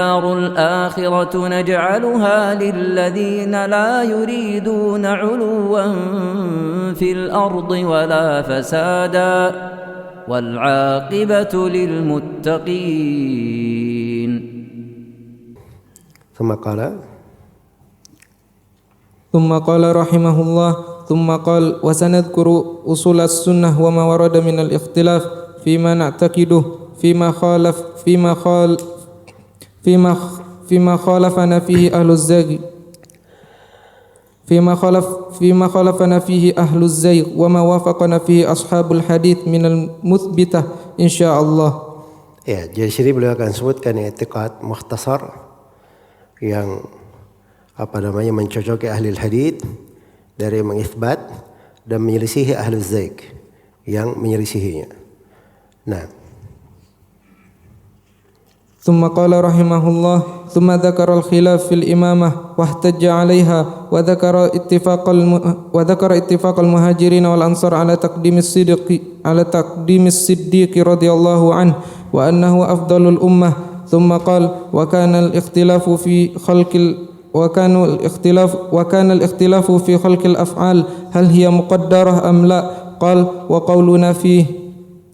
الدار الآخرة نجعلها للذين لا يريدون علوا في الأرض ولا فسادا والعاقبة للمتقين. ثم قال رحمه الله ثم قال وسنذكر أصول السنة وما ورد من الاختلاف فيما نعتقده فيما خالفنا فيه أهل الزيغ وما وافقنا فيه أصحاب الحديث من المثبتة إن شاء الله. Ya, jadi sini beliau akan sebutkan i'tiqad mukhtasar yang mencocoki ahli hadits dari mengisbat dan menyelisihi ahli zaik yang menyelisihinya. Nah, ثم قال رحمه الله ثم ذكر الخلاف في الإمامة واحتج عليها وذكر اتفاق المهاجرين والأنصار على تقديم الصديق رضي الله عنه وأنه أفضل الأمة. ثم قال وكان الاختلاف في خلق الأفعال هل هي مقدرة أم لا؟ قال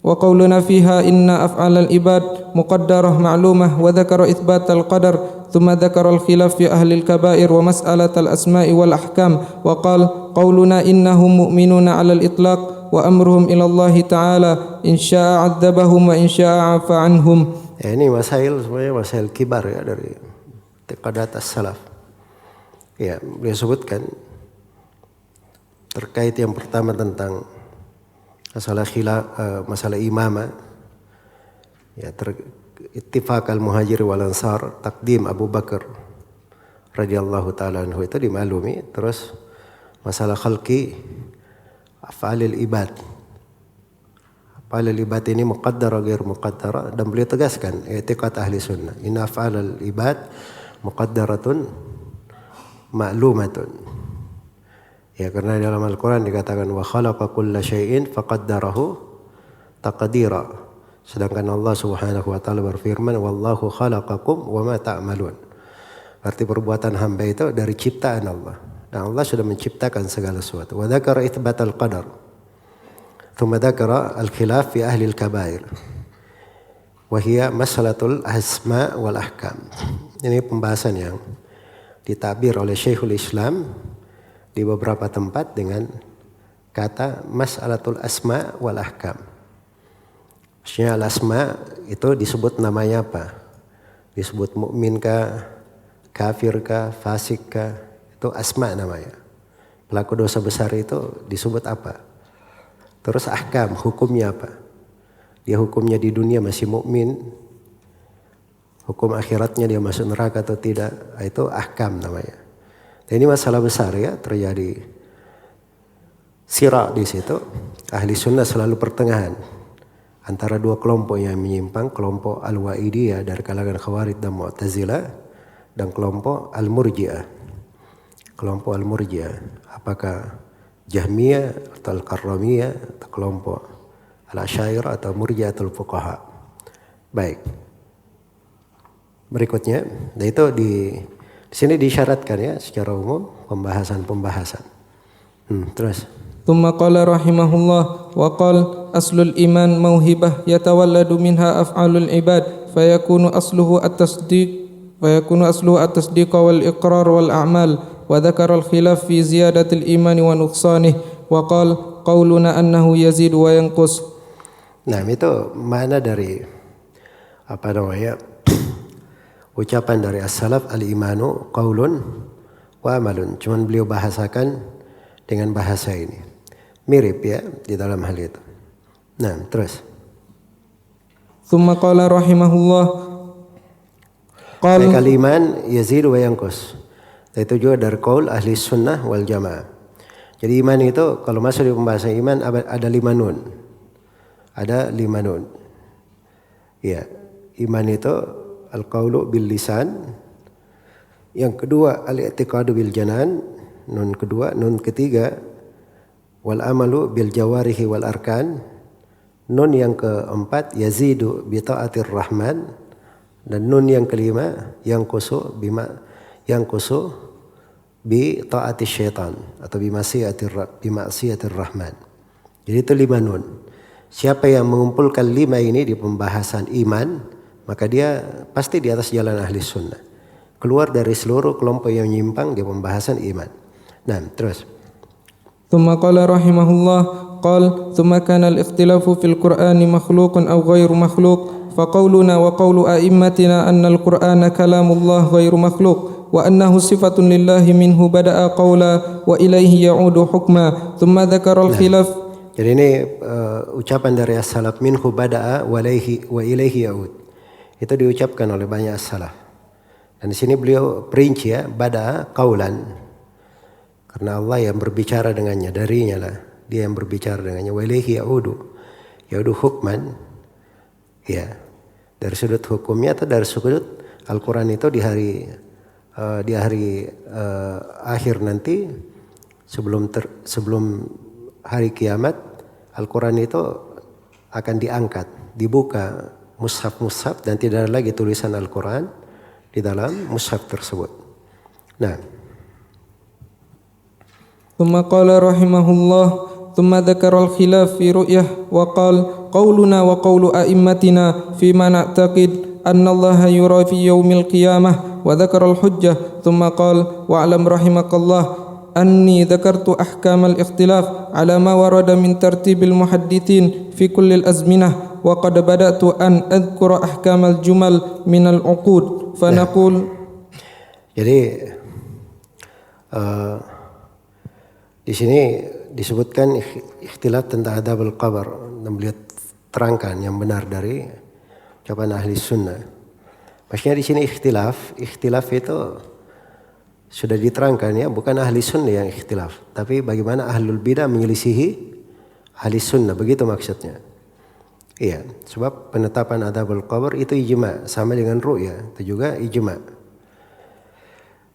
وقولنا فيها إن أفعال العباد مقدرة معلومة وذكر إثبات القدر. ثم ذكر الخلاف في أهل الكبائر ومسألة الأسماء والأحكام وقال قولنا إنهم مؤمنون على الإطلاق وأمرهم إلى الله تعالى إن شاء عذبهم وإن شاء عفى عنهم. Ini sebenarnya masail kibar ya dari i'tiqadat as-salaf. Ya, beliau sebutkan terkait yang pertama tentang masalah imamah, ya, ittifaq al-muhajir wal ansar, takdim Abu Bakar radhiyallahu taala anhu itu dimaklumi. Terus masalah khalqi af'alil ibad, af'alil ibad ini muqaddara ghair muqaddara, dan beliau tegaskan i'tiqad ahli sunnah inna af'alal ibad muqaddaratun ma'lumatun. Ya, karena dalam Al-Quran dikatakan wa khalaqa kulla syai'in faqaddarahu taqdira. Sedangkan Allah Subhanahu wa taala berfirman wallahu khalaqakum wa ma ta'malun. Arti perbuatan hamba itu dari ciptaan Allah, dan Allah sudah menciptakan segala sesuatu. Wa dzakara itsbatal qadar. Tsumma dzakara al-khilaf fi ahli al-kabair. Wa hiya masalatul asma wal ahkam. Ini pembahasan yang ditabir oleh Syekhul Islam di beberapa tempat dengan kata mas'alatul asma wal ahkam. Maksudnya al-asma itu disebut namanya apa? Disebut mukmin kah, kafir kah, fasik kah? Itu asma namanya. Pelaku dosa besar itu disebut apa? Terus ahkam, hukumnya apa? Dia hukumnya di dunia masih mukmin, hukum akhiratnya dia masuk neraka atau tidak? Itu ahkam namanya. Ini masalah besar ya, terjadi sira di situ. Ahli sunnah selalu pertengahan antara dua kelompok yang menyimpang, kelompok al-Wa'idiyah dari kalangan Khawarij dan Mu'tazilah, dan kelompok al-Murji'ah. Kelompok al-Murji'ah, apakah Jahmiyah atau Al-Karramiyah atau kelompok al-Asy'ariyah atau Murji'atul Fuqaha. Baik. Berikutnya, nah itu di sini disyaratkan ya secara umum pembahasan. Terus. ثم قال رحمه الله وقال أصل الإيمان موهبة يتولد منها أفعال العباد فيكون أصله التصديق والإقرار والأعمال. وذكر الخلاف في زيادة الإيمان ونقصانه وقال قولنا أنه يزيد وينقص. Nah, itu mana dari ucapan dari as-salaf al-imanu qaulun wa amalun. Cuman beliau bahasakan dengan bahasa ini. Mirip ya di dalam hal itu. Nah, terus. ثم قال رحمه الله قال al-iman yazidu wa yanqus. Itu juga dari qaul ahli sunnah wal jamaah. Jadi iman itu kalau masuk di pembahasan iman ada 5 nun. Ada 5 nun. Ya, iman itu al-qaulu bil lisan. Yang kedua al-i'tiqadu bil janan. Nun kedua, nun ketiga wal amalu bil jawarihi wal arkan. Nun yang keempat yazidu bi taatir rahman. Dan nun yang kelima yang kusu bi taati syaitan atau bi maksiatir rahman. Jadi itu 5 nun. Siapa yang mengumpulkan 5 ini di pembahasan iman, maka dia pasti di atas jalan ahli sunnah. Keluar dari seluruh kelompok yang menyimpang di pembahasan iman. Nah, terus. ثم قال رحمه الله قال ثم كان الاختلاف في القرآن مخلوق أو غير مخلوق فقولنا وقول أئمتنا أن القرآن كلام الله غير مخلوق وأنه صفة لله منه بدأ قولا وإليه يعود حكما ثم ذكر الخلاف. Jadi ini ucapan dari as-salaf minhu bada'a wa ilaihi ya'ud. Itu diucapkan oleh banyak as-salaf. Dan di sini beliau perinci ya, bada'a qaulan. Karena Allah yang berbicara dengannya, darinya lah dia yang berbicara dengannya. Wa ilaihi ya'udu hukman. Ya. Dari sudut hukumnya atau dari sudut Al-Qur'an itu di hari akhir nanti sebelum hari kiamat, Al-Quran itu akan diangkat, dibuka mushaf-mushaf dan tidak ada lagi tulisan Al-Quran di dalam mushaf tersebut. Nah. ثم قال رحمه الله ثم ذكر الخلاف في رؤية وقال قولنا وقول أئمتنا فيما نعتقد أن الله يرى في يوم القيامة وذكر الحجة ثم قال واعلم رحمك الله أني ذكرت أحكام الاختلاف على ما ورد من ترتيب المحدثين في كل الأزمنة وقد بدأت أن أذكر أحكام الجمل من العقود فنقول. Jadi di sini disebutkan ikhtilaf tentang adabul qabr dan beliau terangkan yang benar dari ucapan ahli sunnah. Maksudnya di sini ikhtilaf itu sudah diterangkan ya, bukan ahli sunnah yang ikhtilaf, tapi bagaimana ahlul bidah menyelisihi ahli sunnah, begitu maksudnya. Iya, sebab penetapan adabul qabr itu ijma, sama dengan ru'ya, itu juga ijma.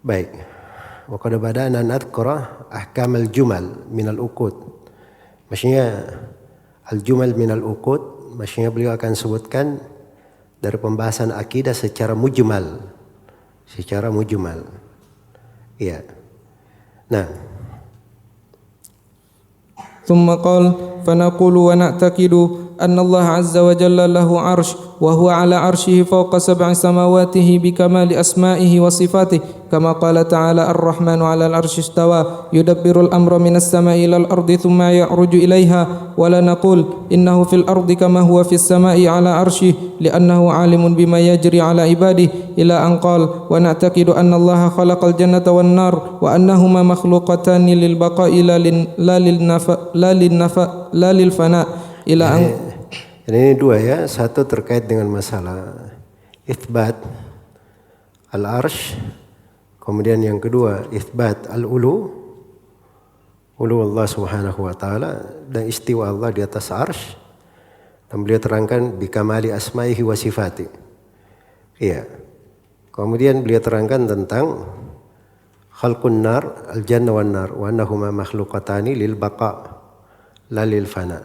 Baik. Wa qad bada'na nadhkura ahkamal jumal minal uqud. Maksudnya al-jumal minal uqud, maksudnya beliau akan sebutkan dari pembahasan akidah secara mujmal. Iya. Nah. ثم قال فنقول ونعتقد أن الله عز وجل له عرش وهو على عرشه فوق 7 سماواته بكمال أسمائه وصفاته كما قال تعالى الرحمن على العرش استوى يدبر الأمر من السماء إلى الأرض ثم يعرج إليها ولا نقول إنه في الأرض كما هو في السماء على عرشه لأنه عالم بما يجري على عباده إلى أن قال ونعتقد أن الله خلق الجنة والنار وأنهما مخلوقتان للبقاء لا للفناء إلى أن. Ini 2 ya, satu terkait dengan masalah itsbat al-arsh, kemudian yang kedua itsbat al-ulu Allah subhanahu wa ta'ala dan istiwa Allah di atas arsh, dan beliau terangkan bikamali asma'ihi wa sifati. Iya. Kemudian beliau terangkan tentang khalqun nar al-jannah wan nar wa annahuma makhluqatani lil baqa la lil fana.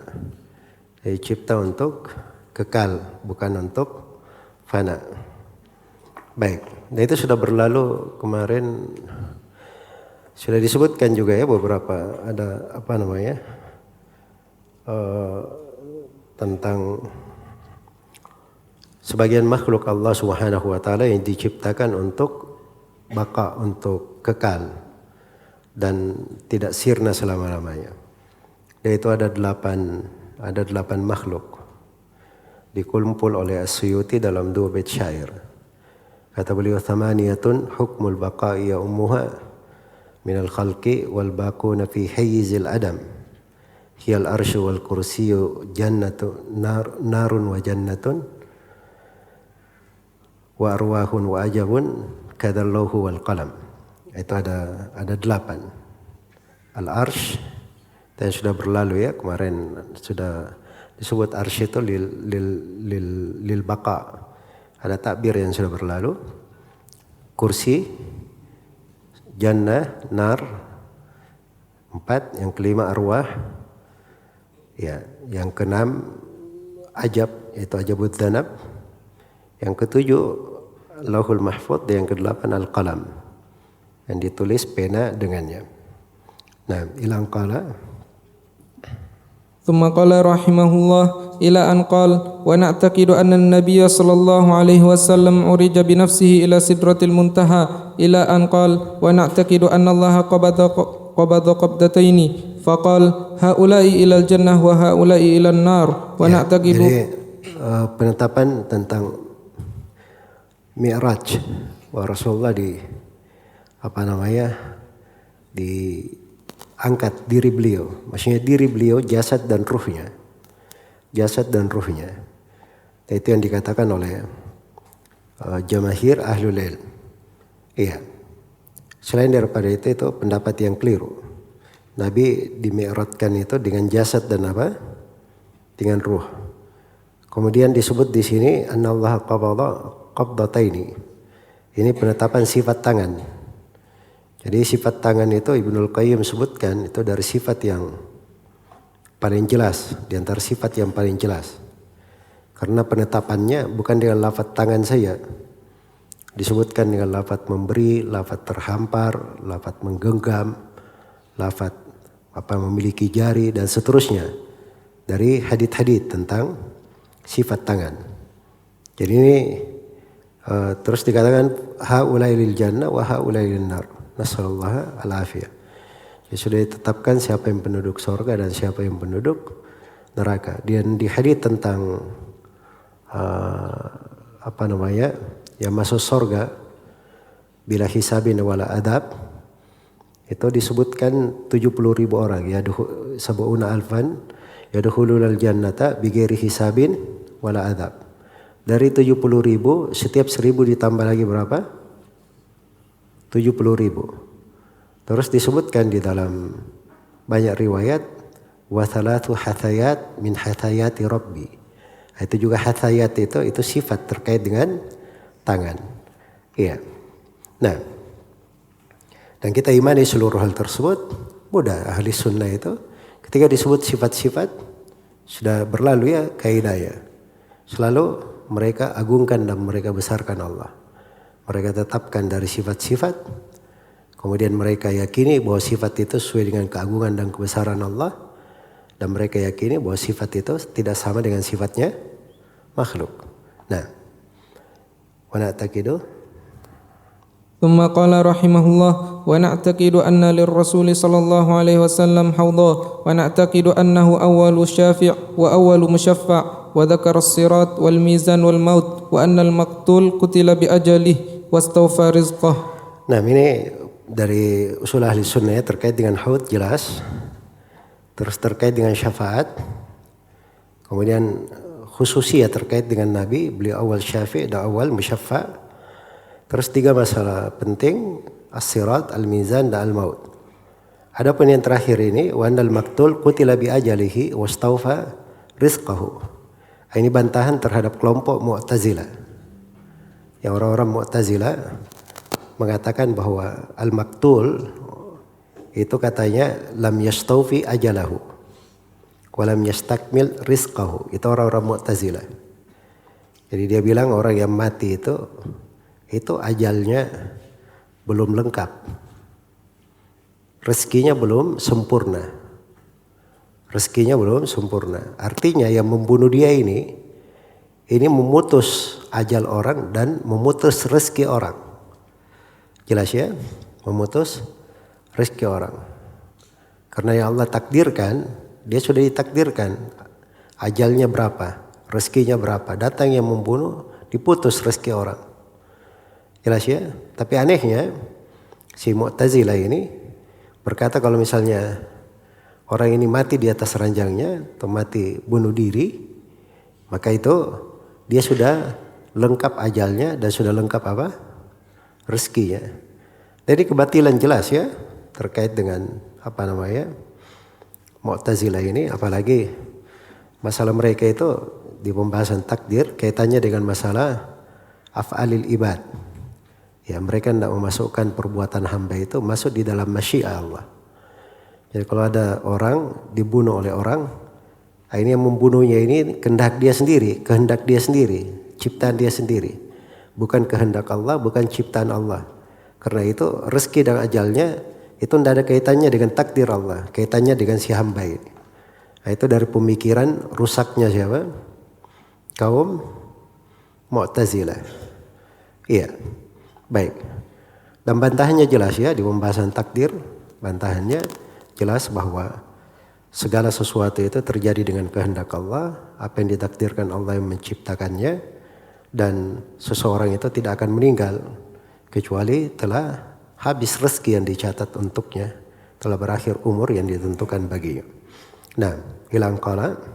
Dicipta untuk kekal, bukan untuk fana. Baik, nah itu sudah berlalu kemarin, sudah disebutkan juga ya beberapa, ada tentang sebagian makhluk Allah subhanahu wa ta'ala yang diciptakan untuk baka, untuk kekal dan tidak sirna selama-lamanya. Yaitu ada 8 makhluk dikumpul oleh As-Suyuti dalam 2 bait syair. Kata beliau, thamaniyatun hukmul baqa'i ya ummuha minal khalqi wal baquna fi hayyizil adam hiyal arsyu wal kursiyyu jannatu narun wa jannatun wa arwahun wa ajabun kadallahu wal qalam. Itu ada 8. Al-arsh yang sudah berlalu ya, kemarin sudah disebut arsy itu lil baqa. Ada takbir yang sudah berlalu. Kursi, jannah, nar, 4, yang kelima arwah. Ya, yang keenam ajab, yaitu ajabud danab. Yang ketujuh Lauhul Mahfuz, dan yang ke-8 Al-Qalam, yang ditulis pena dengannya. Nah, ilang qala. ثم قال رحمه الله إلى أن قال ونعتقد أن النبي صلى الله عليه وسلم عرج بنفسه إلى سدرة المنتهى إلى أن قال ونعتقد أن الله قبض قبضتين فقال هؤلاء إلى الجنة وهؤلاء إلى النار ونعتقد. Jadi penetapan tentang Mi'raj bahwa Rasulullah diangkat diri beliau, maksudnya diri beliau, jasad dan ruhnya. Itu yang dikatakan oleh jamahir ahlul ilm. Iya. Selain daripada itu pendapat yang keliru. Nabi dimi'rajkan itu dengan jasad dan apa? Dengan ruh. Kemudian disebut di sini annallaha qabdataini. Ini penetapan sifat tangan. Jadi sifat tangan itu Ibnul Qayyim sebutkan itu dari sifat yang paling jelas, di antara sifat yang paling jelas. Karena penetapannya bukan dengan lafaz tangan saja. Disebutkan dengan lafaz memberi, lafaz terhampar, lafaz menggenggam, lafaz memiliki jari dan seterusnya. Dari hadits-hadits tentang sifat tangan. Jadi ini terus dikatakan haulai lil jannah wa haulai lin nar. Nasallallahu al-afiyah. Jadi sudah ditetapkan siapa yang penduduk surga dan siapa yang penduduk neraka. Dan di hadits tentang yang masuk surga bila hisabin wala adab, itu disebutkan 70.000 orang ya, sab'una alfan yadkhulul jannata bighairi hisabin wala adab. Dari 70.000, setiap 1.000 ditambah lagi berapa? 70.000. Terus disebutkan di dalam banyak riwayat wa thalathu hathayat min hathayati rabbi. Itu juga hathayat itu sifat terkait dengan tangan. Iya. Nah, dan kita imani seluruh hal tersebut. Mudah ahli sunnah itu ketika disebut sifat-sifat sudah berlalu ya kaidahnya. Selalu mereka agungkan dan mereka besarkan Allah. Mereka tetapkan dari sifat-sifat. Kemudian mereka yakini bahwa sifat itu sesuai dengan keagungan dan kebesaran Allah. Dan mereka yakini bahwa sifat itu tidak sama dengan sifatnya makhluk. Nah, wa na'taqidu. ثم قال رحمه الله ونعتقد أن للرسول صلى الله عليه وسلم حوضا ونعتقد أنه أول شافع وأول مشفع وذكر الصراط والميزان والموت وأن المقتول قتل بأجله واستوفى رزقه. Nah, ini dari usul ahli sunnah ya, terkait dengan haud jelas. Terus terkait dengan syafaat. Kemudian khususiyah terkait dengan Nabi, beliau awal syafi' dan awal musyaffa'. Terus 3 masalah penting, as-sirat, al-mizan dan al-maut. Adapun yang terakhir ini, wa annal maqtul qutila bi ajalihi wastawfa rizqahu. Ini bantahan terhadap kelompok Mu'tazilah. Yang orang-orang Mu'tazilah mengatakan bahwa al-maqtul itu katanya lam yastawfi ajalahu wa lam yastakmil rizqahu. Itu orang-orang Mu'tazilah. Jadi dia bilang orang yang mati itu ajalnya belum lengkap. Rezekinya belum sempurna. Artinya yang membunuh dia ini memutus ajal orang dan memutus rezeki orang. Jelas ya? Memutus rezeki orang. Karena yang Allah takdirkan, dia sudah ditakdirkan ajalnya berapa, rezekinya berapa. Datang yang membunuh, diputus rezeki orang. Jelas ya? Tapi anehnya si Mu'tazilah ini berkata kalau misalnya orang ini mati di atas ranjangnya atau mati bunuh diri, maka itu dia sudah lengkap ajalnya dan sudah lengkap apa? Rezekinya. Jadi kebatilan jelas ya terkait dengan Mu'tazilah ini, apalagi masalah mereka itu di pembahasan takdir kaitannya dengan masalah af'alil ibad. Ya, mereka tidak memasukkan perbuatan hamba itu masuk di dalam masyiah Allah. Jadi kalau ada orang dibunuh oleh orang, ini yang membunuhnya ini kehendak dia sendiri, ciptaan dia sendiri. bukan kehendak Allah, bukan ciptaan Allah. Karena itu rezeki dan ajalnya itu tidak ada kaitannya dengan takdir Allah, kaitannya dengan si hamba ini. Nah, itu dari pemikiran rusaknya siapa? Kaum Mu'tazilah. Iya, baik. Dan bantahannya jelas ya di pembahasan takdir. Bantahannya jelas bahwa segala sesuatu itu terjadi dengan kehendak Allah. Apa yang ditakdirkan Allah yang menciptakannya. Dan seseorang itu tidak akan meninggal kecuali telah habis rezeki yang dicatat untuknya, telah berakhir umur yang ditentukan baginya. Nah, hilang qala.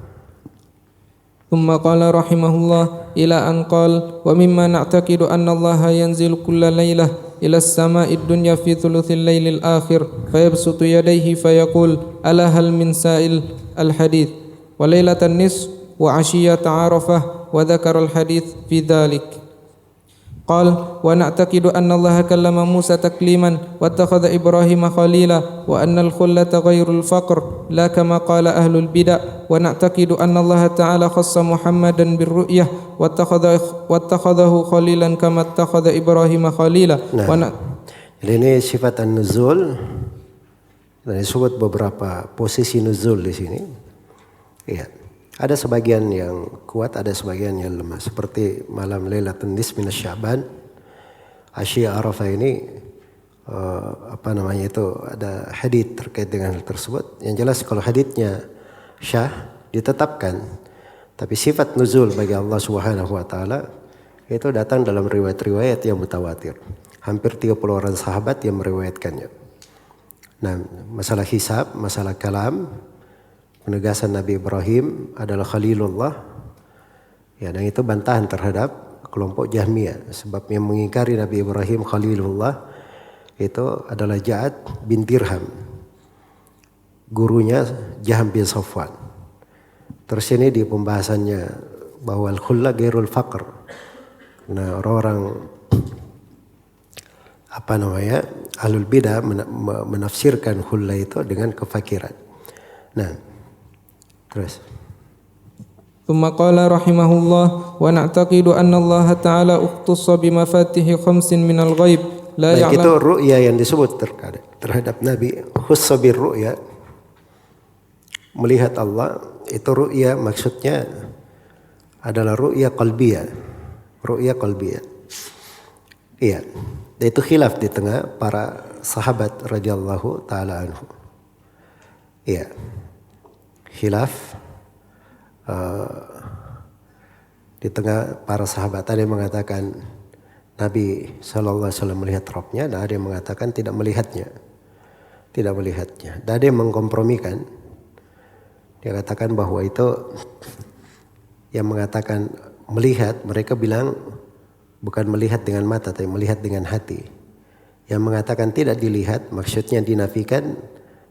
ثم قال رحمه الله إلى أن قال ومما نعتقد أن الله ينزل كل ليلة إلى السماء الدنيا في ثلث الليل الآخر فيبسط يديه فيقول ألا هل من سائل الحديث وليلة النصف وعشية عرفة وذكر الحديث في ذلك. قال ونعتقد أن الله كلم موسى تكليما واتخذ إبراهيم خليلا وأن الخلة غير الفقر لا كما قال أهل البدع ونعتقد أن الله تعالى خص محمدا بالرؤية واتخذه خليلا كما اتخذ إبراهيم خليلا. Jadi ini sifat an-nuzul. Dan disebut beberapa posisi nuzul di sini. Iya. Ada sebagian yang kuat, ada sebagian yang lemah. Seperti malam Lailatul Nisf min Sya'ban, Asyia Arafah ini ada hadits terkait dengan hal tersebut. Yang jelas kalau haditsnya syah ditetapkan, tapi sifat nuzul bagi Allah Subhanahu wa taala itu datang dalam riwayat-riwayat yang mutawatir. Hampir 30 orang sahabat yang meriwayatkannya. Nah, masalah hisab, masalah kalam, penegasan Nabi Ibrahim adalah Khalilullah. Ya, dan itu bantahan terhadap kelompok Jahmiyah. Sebab yang mengingkari Nabi Ibrahim Khalilullah itu adalah Ja'ad bin Dirham. Gurunya Jaham bin Safwan. Terus ini di pembahasannya bahwa al-khulla ghairul faqr. Nah, orang-orang ahlul bidah menafsirkan khulla itu dengan kefakiran. Nah, terus. ثم قال رحمه الله ونعتقد أن الله تعالى اختص بمفاتيح خمس من الغيب لا يعلم. Itu ru'ya yang disebut terhadap Nabi khussa bir ru'ya, melihat Allah. Itu ru'ya maksudnya adalah ru'ya qalbiyah. Ru'ya qalbiyah. Iya. Itu khilaf di tengah para sahabat radhiyallahu taala anhu. Iya. Khilaf di tengah para sahabat. Ada yang mengatakan Nabi SAW melihat Rabbnya, dan ada yang mengatakan tidak melihatnya. Tidak melihatnya. Dan ada yang mengkompromikan. Dia katakan bahwa itu yang mengatakan melihat, mereka bilang bukan melihat dengan mata, tapi melihat dengan hati. Yang mengatakan tidak dilihat, maksudnya dinafikan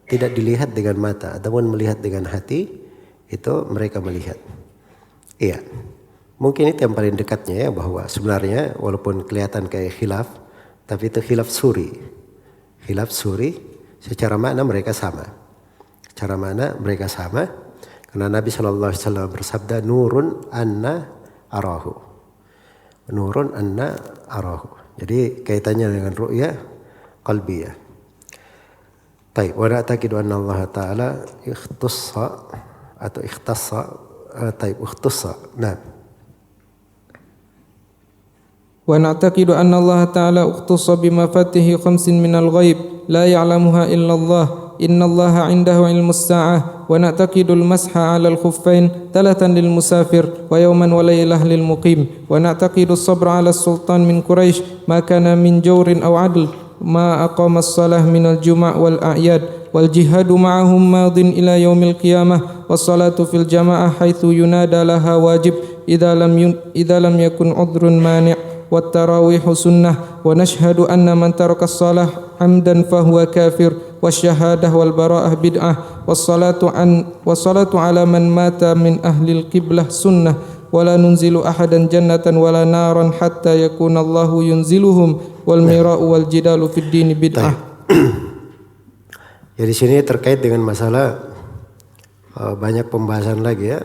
tidak dilihat dengan mata, ataupun melihat dengan hati, itu mereka melihat. Iya. Mungkin itu yang paling dekatnya ya, bahwa sebenarnya walaupun kelihatan kayak khilaf, tapi itu khilaf suri. Khilaf suri, secara makna mereka sama. Secara makna mereka sama. Karena Nabi SAW bersabda, nurun anna arahu. Nurun anna arahu. Jadi kaitannya dengan ru'ya qalbiyah. Baik, wa na'taqidu anna Allah Ta'ala ikhtassa atau ikhtassa, ikhtassa. Nah. Wa na'taqidu anna Allah Ta'ala ikhtassa bimafatihi khamsin minal ghaib la ya'lamuha illa Allah. Inna Allah 'indahu 'ilmus sa'ah wa na'taqidu al-masha 'ala al-khuffain thalathan lil musafir wa yawman wa laylah lil muqim wa na'taqidu as-sabra 'ala as-sultan min Quraisy ma kana min jawrin aw 'adl ma aqama as-salah min al-juma' wal a'yad wal jihadu ma'ahum madin ila yaumil qiyamah was salatu fil jama'ah haitsu yunada laha wajib idza lam yakun 'udhrun mani' wat tarawihu sunnah wa nashhadu anna man taraka as-salah 'amdan fahuwa kafir wasyahadah wal bara'ah bid'ah wassalatu ala man mata min ahli al-qiblah sunnah wala nunzilu ahadan jannatan wala naran hatta yakuna Allahu yunziluhum wal mira'u wal jidalu fid dini bid'ah. Jadi sini terkait dengan masalah banyak pembahasan lagi ya.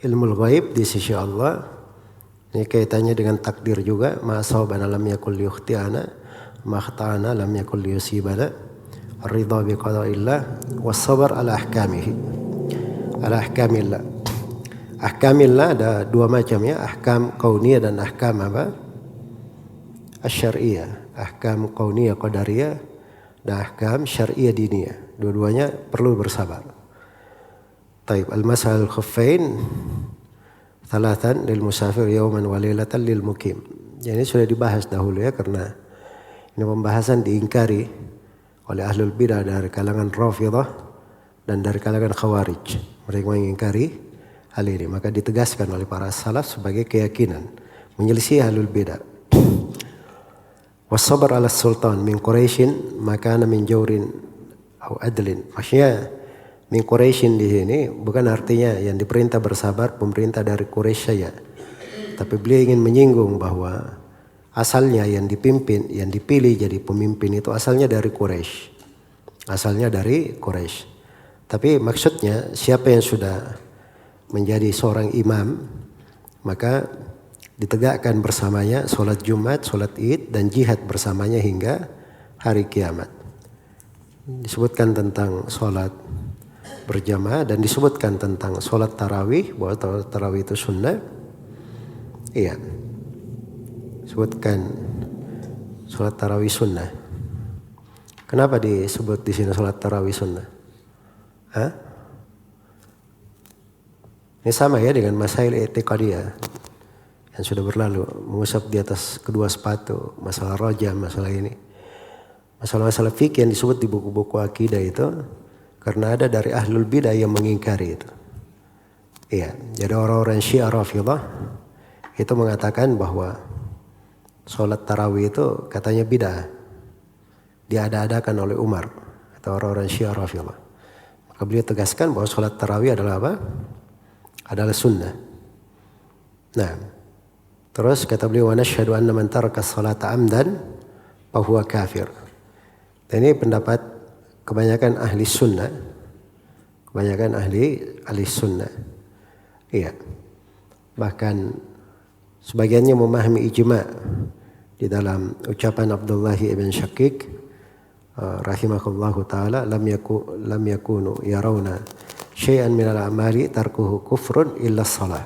Ilmu ghaib di sisi Allah Ini kaitannya dengan takdir juga. Ma asabana lam yakul liyukhti'ana, ma akhta'ana lam yakul liyusibana. Ar-ridha bi qada'illah was sabar ala ahkamihi. Ala ahkamillah. Ahkamillah ada dua macam ya, ahkam kauniyah dan ahkam apa? Asy-syar'iyyah. Ahkam kauniyah qadariyah dan ahkam syar'iyyah diniyah. Dua-duanya perlu bersabar. Taib al-mas'al al-khuffain thalathan lil musafir yawman wa lailatan lil mukim. Jadi ini sudah dibahas dahulu ya, karena ini pembahasan diingkari oleh ahlul bidah dari kalangan Rafidhah dan dari kalangan Khawarij. Mereka mengingkari hal ini, maka ditegaskan oleh para salaf sebagai keyakinan menyelisih ahlul bidah. Wassabar ala sultan min Quraisyin makana min jawrin atau adlin. Maksudnya min Quraisyin di sini bukan artinya yang diperintah bersabar pemerintah dari Quraisy saja, tapi beliau ingin menyinggung bahwa asalnya yang dipimpin, yang dipilih jadi pemimpin itu asalnya dari Quraisy. Asalnya dari Quraisy. Tapi maksudnya siapa yang sudah menjadi seorang imam, maka ditegakkan bersamanya sholat Jumat, sholat Id, dan jihad bersamanya hingga hari kiamat. Disebutkan tentang sholat berjamaah dan disebutkan tentang sholat tarawih, bahwa tarawih itu sunnah. Iya, sebutkan sholat tarawih sunnah. Kenapa disebut di sini sholat tarawih sunnah? Hah? Ini sama ya dengan masail i'tiqadiyah yang sudah berlalu, mengusap di atas kedua sepatu, masalah rajam, masalah ini. Masalah-masalah fikih yang disebut di buku-buku akidah itu karena ada dari ahlul bidah yang mengingkari itu. Iya, jadi orang-orang Syiah Rafidhah itu mengatakan bahwa sholat tarawih itu katanya bidah, diada-adakan oleh Umar atau orang-orang Syiah Rafidhah. Maka beliau tegaskan bahwa sholat tarawih adalah apa? Adalah sunnah. Nah, terus kata beliau, wa nasyhadu anna man taraka sholata amdan fa huwa kafir. Dan ini pendapat kebanyakan ahli sunnah. Kebanyakan ahli sunnah. Iya. Bahkan sebagiannya memahami ijma' di dalam ucapan Abdullah ibn Syakik rahimahullahu taala, lam yakunu yarawna syai'an minal a'mali tarkuhu kufrun illa shalah.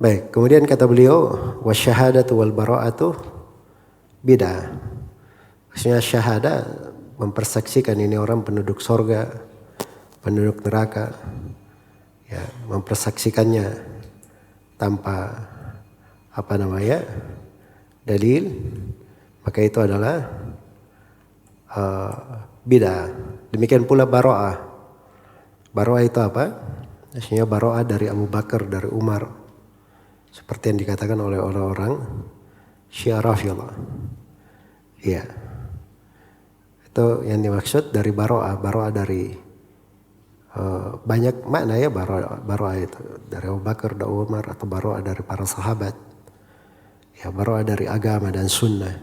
Baik, kemudian kata beliau wasyahadatu wal bara'atu bid'ah. Maksudnya syahadah mempersaksikan ini orang penduduk sorga, penduduk neraka, ya, mempersaksikannya tanpa dalil, maka itu adalah bid'ah. Demikian pula bara'ah. Bara'ah itu apa? Maksudnya bara'ah dari Abu Bakar, dari Umar, seperti yang dikatakan oleh orang-orang Syiah Rafidhah. Iya. Itu yang dimaksud dari bara'ah. Bara'ah dari banyak makna ya, bara'ah itu dari Abu Bakar dan Umar, atau bara'ah dari para sahabat. Ya, bara'ah dari agama dan sunnah.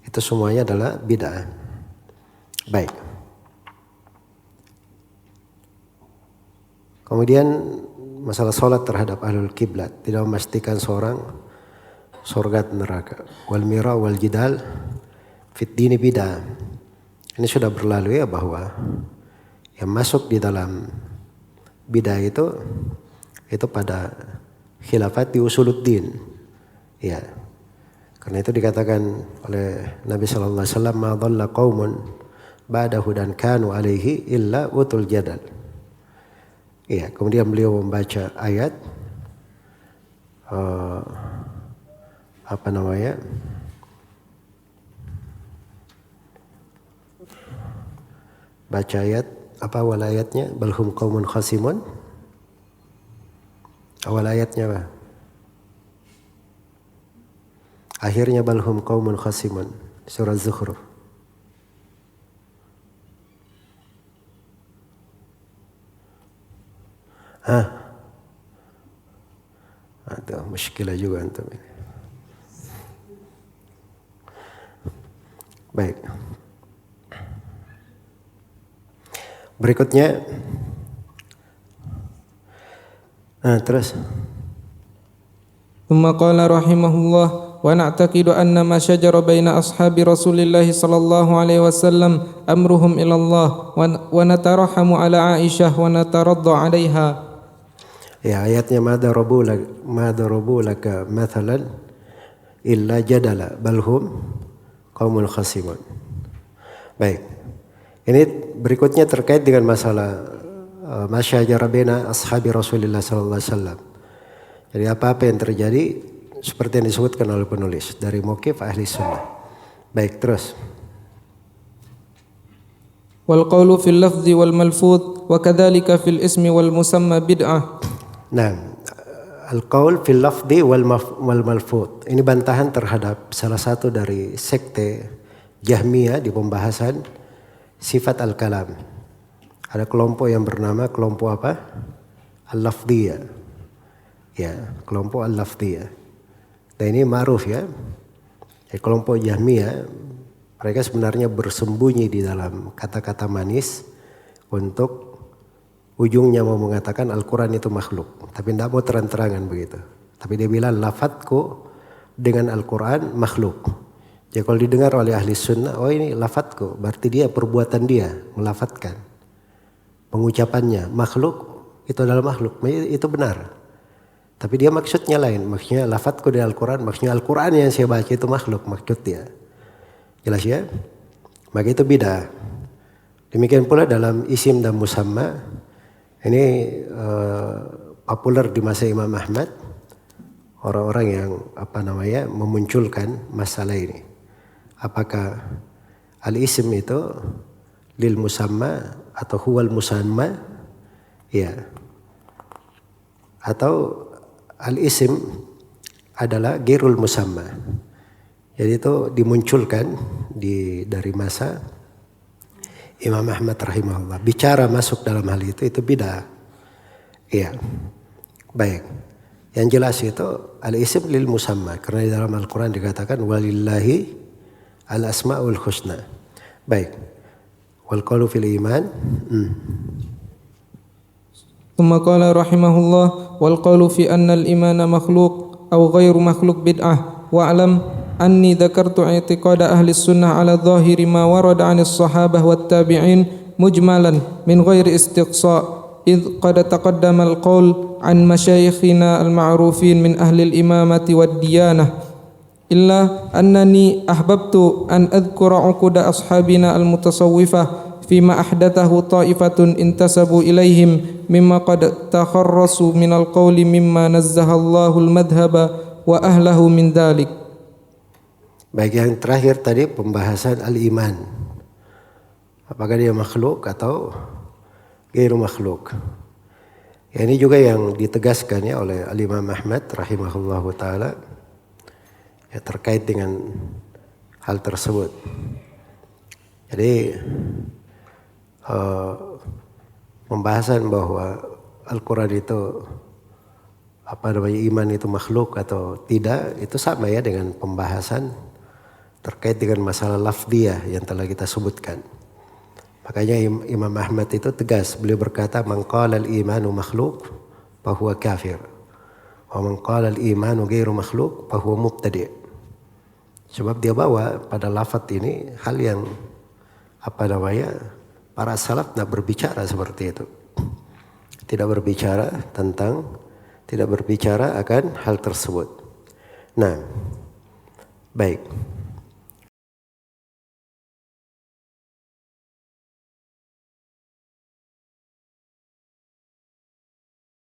Itu semuanya adalah bid'ah. Baik. Kemudian masalah sholat terhadap ahlul kiblat, tidak memastikan seorang surga neraka. Wal mira wal jidal fit dini bid'ah. Ini sudah berlalu ya, bahwa yang masuk di dalam bid'ah itu pada khilafat di usuluddin. Ya. Karena itu dikatakan oleh Nabi sallallahu alaihi wasallam, ma dhalla qaumun ba'dahu dan kanu alaihi illa utul jadal. Iya, kemudian beliau membaca ayat baca ayat apa awal ayatnya, balhum qaumun khasimun. Awal ayatnya apa? Akhirnya balhum qaumun khasimun, surah Zukhruf. Ada muskilah juga antum ini. Baik. Berikutnya terus ثم قال رحمه الله ونعتقد أن ما شجر بين أصحاب رسول الله صلى الله عليه وسلم أمرهم إلى الله ونترحم على عائشة ونترضى عليها. Ya, ayatnya ma darabu laka mathalan illa jadala balhum qaumul khasimun. Baik. Ini berikutnya terkait dengan masalah masyajara baina ashabi Rasulullah sallallahu alaihi wasallam. Jadi apa-apa yang terjadi seperti yang disebutkan oleh penulis dari mauqif ahli sunnah. Baik, terus. Wal qawlu fil lafzi wal malfuz wa kadzalika fil ismi wal musamma bid'ah. Nah, al-qaul fil lafzi wal malfuz. Ini bantahan terhadap salah satu dari sekte Jahmiyah di pembahasan sifat al-kalam. Ada kelompok yang bernama kelompok apa? Al-lafdhiyah. Ya, kelompok al-lafdhiyah. Dan ini ma'ruf ya. Kelompok Jahmiyah, mereka sebenarnya bersembunyi di dalam kata-kata manis untuk ujungnya mau mengatakan Al-Quran itu makhluk. Tapi tidak mau terang-terangan begitu. Tapi dia bilang lafadku dengan Al-Quran makhluk. Jadi kalau didengar oleh ahli sunnah, oh ini lafadku, berarti dia perbuatan dia melafadkan. Pengucapannya makhluk, itu adalah makhluk, itu benar. Tapi dia maksudnya lain, maksudnya lafadku di Al-Quran, maksudnya Al-Quran yang saya baca itu makhluk maksudnya. Jelas ya? Maka itu bid'ah. Demikian pula dalam isim dan musamma, ini populer di masa Imam Ahmad, orang-orang yang memunculkan masalah ini. Apakah al-isim itu lil musamma atau huwal musamma? Ya. Atau al-isim adalah ghairul musamma. Jadi itu dimunculkan dari masa Imam Ahmad rahimahullah. Bicara masuk dalam hal itu bid'ah. Iya. Baik. Yang jelas itu al-isim lil musamma. Karena di dalam Al-Quran dikatakan walillahi al-asma'ul husna. Baik. Wal qaulu fil iman. ثم قال رحمه الله والقول في أن الإيمان مخلوق أو غير مخلوق بدعة واعلم أني ذكرت اعتقاد أهل السنة على ظاهر ما ورد عن الصحابة والتابعين مجملا من غير استقصاء إذ قد تقدم القول عن مشايخنا المعروفين من أهل الإمامة والديانة إلا أنني أحببت أن أذكر عقود أصحابنا المتصوفة فيما أحدثه طائفة انتسبوا إليهم مما قد تخرصوا من القول مما نزه الله المذهب وأهله من ذلك. Baik, yang terakhir tadi pembahasan al-iman. Apakah dia makhluk atau ghairu makhluk? Ya, ini juga yang ditegaskan ya oleh Al-Imam Ahmad rahimahullahu taala ya, terkait dengan hal tersebut. Jadi pembahasan bahwa Al-Quran itu iman itu makhluk atau tidak, itu sama ya dengan pembahasan terkait dengan masalah lafdiyah yang telah kita sebutkan. Makanya Imam Ahmad itu tegas, beliau berkata man qala al-imanu makhluk fahuwa kafir wa man qala al-imanu ghairu makhluk fahuwa mubtadi'. Sebab dia bawa pada lafaz ini hal yang para salaf tidak berbicara seperti itu. Tidak berbicara akan hal tersebut. Nah, baik.